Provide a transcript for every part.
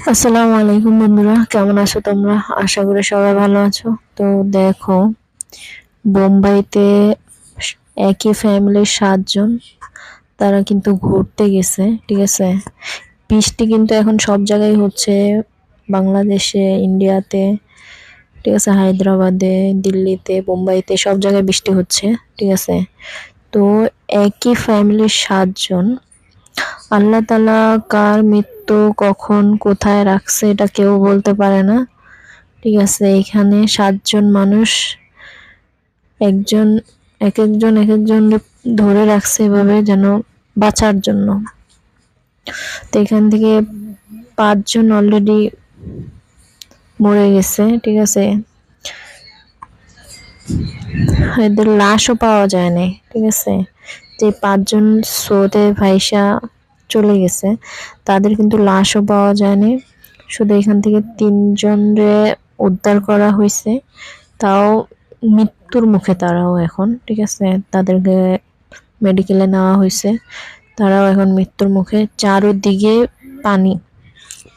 আসসালামু আলাইকুম বন্ধুরা, কেমন আছো তোমরা? আশা করি সবাই ভালো আছো। তো দেখো, বোম্বাইতে একই ফ্যামিলির 7 জন তারা কিন্তু ঘুরতে গেছে। ঠিক আছে, বৃষ্টি কিন্তু এখন সব জায়গায় হচ্ছে, বাংলাদেশে, ইন্ডিয়াতে, ঠিক আছে, হায়দ্রাবাদে, দিল্লিতে, বোম্বাইতে সব জায়গায় বৃষ্টি হচ্ছে। ঠিক আছে, তো একই ফ্যামিলির 7 জন, আল্লাহ তাআলা কার মৃত্যু কখন কোথায় রাখছে এটা কেউ বলতে পারে না। ঠিক আছে, এখানে 7 জন মানুষ, একজন এক একজন ধরে রাখছে এভাবে যেন বাঁচার জন্য। তো এখান থেকে 5 জন অলরেডি মরে গেছে। ঠিক আছে, এদের লাশও পাওয়া যায় নাই। ঠিক আছে, যে 5 জন স্রোতে ভাইসা চলে গেছে তাদের কিন্তু লাশও পাওয়া যায়নি। শুধু এখান থেকে 3 জনরে উদ্ধার করা হয়েছে, তাও মৃত্যুর মুখে তারাও এখন। ঠিক আছে, তাদেরকে মেডিকেলে নেওয়া হয়েছে, তারাও এখন মৃত্যুর মুখে। চারোদিকে পানি,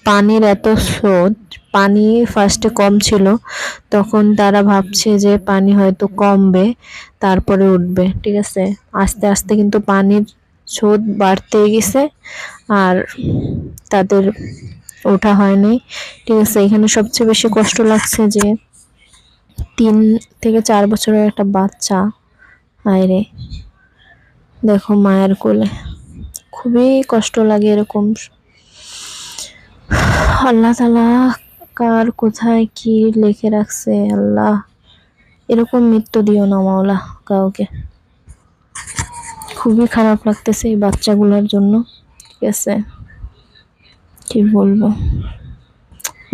পানির এত স্রোত। পানি ফার্স্টে কম ছিল, তখন তারা ভাবছে যে পানি হয়তো কমবে, তারপরে উঠবে। ঠিক আছে, আস্তে আস্তে কিন্তু পানির স্রোত বাড়তে গেছে, আর তাদের ওঠা হয়নি। ঠিক আছে, এখানে সবচেয়ে বেশি কষ্ট লাগছে যে 3 থেকে 4 বছরের একটা বাচ্চা, আয়রে দেখো মায়ের কোলে, খুবই কষ্ট লাগে এরকম। আল্লাহ তাআলা কার কোথায় কি লিখে রাখছে, আল্লাহ এরকম মৃত্যু দিও না মাওলা কাউকে। খুবই খারাপ লাগতেছে এই বাচ্চাগুলোর জন্য। ঠিক আছে, কি বলবো,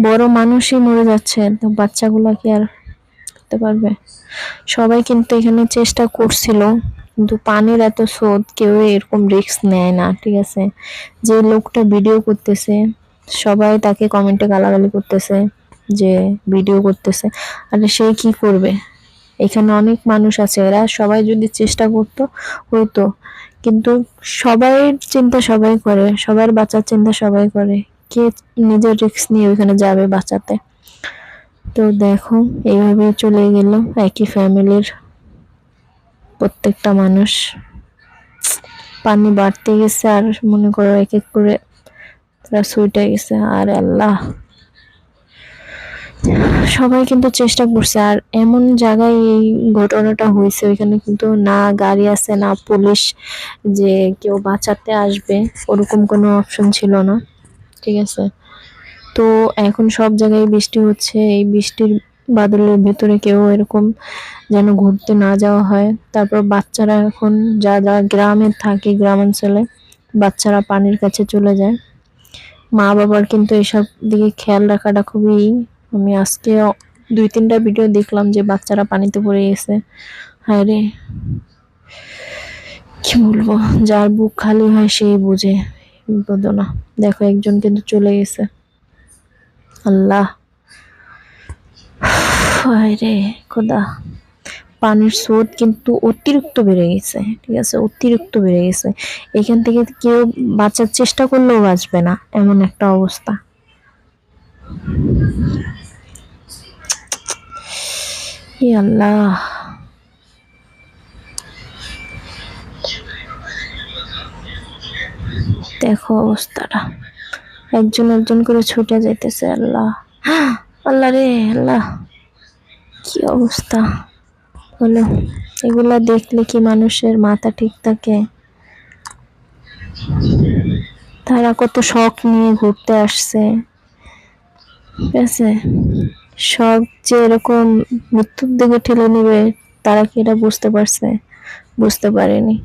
বড় মানুষই মরে যাচ্ছে, তো বাচ্চাগুলা কি আর করতে পারবে? সবাই কিন্তু এখানে চেষ্টা করছিল, কিন্তু পানির এত স্রোত, কেউ এরকম রিস্ক নেয় না। ঠিক আছে, যে লোকটা ভিডিও করতেছে সবাই তাকে কমেন্টে গালাগালি করতেছে যে ভিডিও করতেছে। আর সে কি করবে? এখানে অনেক মানুষ আছে, এরা সবাই যদি চেষ্টা করতো হইতো, কিন্তু সবাই চিন্তা সবাই করে, সবার বাঁচার চিন্তা সবাই করে, কে নিজের রিস্ক নিয়ে ওইখানে যাবে বাঁচাতে? তো দেখো, এইভাবে চলে গেল একই ফ্যামিলির প্রত্যেকটা মানুষ। পানি বাড়তে গেছে, আর মনে করো এক এক করে তারা ছুটে গেছে। আর আল্লাহ, সবাই কিন্তু চেষ্টা করছে, আর এমন জায়গায় এই ঘটনাটা হয়েছে, ওইখানে কিন্তু না গাড়ি আছে না পুলিশ যে কেউ বাঁচাতে আসবে, ওরকম কোনো অপশন ছিল না। ঠিক আছে, তো এখন সব জায়গায় বৃষ্টি হচ্ছে, এই বৃষ্টির বাদলের ভেতরে কেউ এরকম যেন ঘুরতে না যাওয়া হয়। তারপর বাচ্চারা এখন যা যা গ্রামে থাকে, গ্রামাঞ্চলে বাচ্চারা পানির কাছে চলে যায়। মা বাবার কিন্তু এসব দিকে খেয়াল রাখাটা খুবই, আমি আজকে 2-3টা ভিডিও দেখলাম যে বাচ্চারা পানিতে পড়ে গেছে। হায় রে, কি বলবো, যার বুক খালি হয় সেই বুঝে বেদনা। দেখো একজন কিন্তু চলে গেছে। আল্লাহ, হায় রে খোদা, পানির স্রোত কিন্তু অতিরিক্ত বেড়ে গেছে। ঠিক আছে, অতিরিক্ত বেড়ে গেছে, এখান থেকে কেউ বাঁচার চেষ্টা করলেও বাঁচবে না, এমন একটা অবস্থা। ই আল্লাহ, দেখো অবস্থাটা, একজন একজন করে ছুটে যাইতেছে। আল্লাহ, আল্লাহ রে আল্লাহ, কি অবস্থা হলো! এগুলা দেখলে কি মানুষের মাথা ঠিক থাকে? তারা কত শখ নিয়ে ঘুরতে আসছে। ঠিক আছে, শখ যে এরকম মৃত্যুর দিকে ঠেলে নেবে, তারা কি এটা বুঝতে পারছে? বুঝতে পারেনি।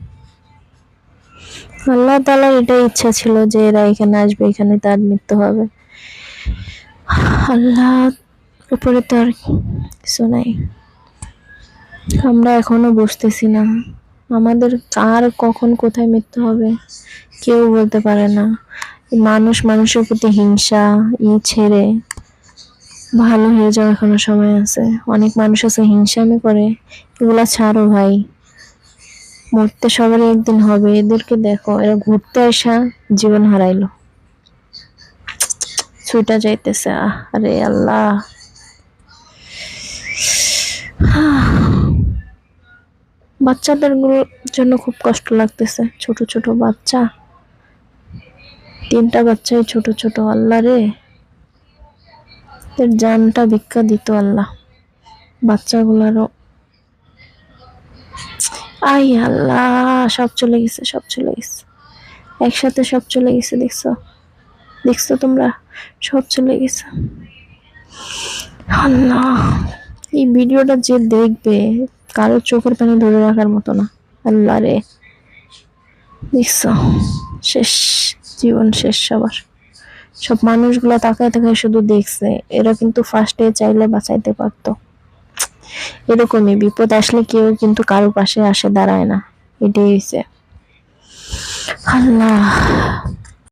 আল্লাহ তাআলার এটাই ইচ্ছা ছিল যে এরা এখানে আসবে, এখানে তার মৃত্যু হবে। আল্লাহর উপরে তো আর কিছু নাই। আমরা এখনো বুঝতেছি না আমাদের কার কখন কোথায় মৃত্যু হবে, কেউ বলতে পারে না। মানুষ মানুষের প্রতি হিংসা ছেড়ে ভালো হয়ে যাওয়ার এখনো সময় আছে। অনেক মানুষ আছে হিংসামি করে, এগুলা ছাড়ো ভাই, মরতে সবারই একদিন হবে। এদেরকে দেখো, এরা ঘুরতে আসা জীবন হারাইলো। ছুটা যাইতেছে। আরে আল্লাহ, বাচ্চাদের জন্য খুব কষ্ট লাগতেছে। ছোট ছোট বাচ্চা, 3টা বাচ্চাই ছোট ছোট। আল্লাহ রে, এর জানটা ভিক্ষা দিত আল্লাহ বাচ্চাগুলারও। আই আল্লাহ, সব চলে গেছে, সব চলে গেছে একসাথে, সব চলে গেছে। দেখছো, দেখছো তোমরা, সব চলে গেছে। আল্লাহ, এই ভিডিওটা যে দেখবে কারো চোখের পানি ধরে রাখার মতো না। আল্লাহ রে, দেখছো, শেষ, জীবন শেষ সবার। সব মানুষগুলো তাকায় তাকায় শুধু দেখছে। এরা কিন্তু ফার্স্টে চাইলে বাঁচাইতে পারতো। এরকমই বিপদ আসলে কেউ কিন্তু কারো পাশে আসে দাঁড়ায় না। এটাই হয়েছে। আল্লাহ।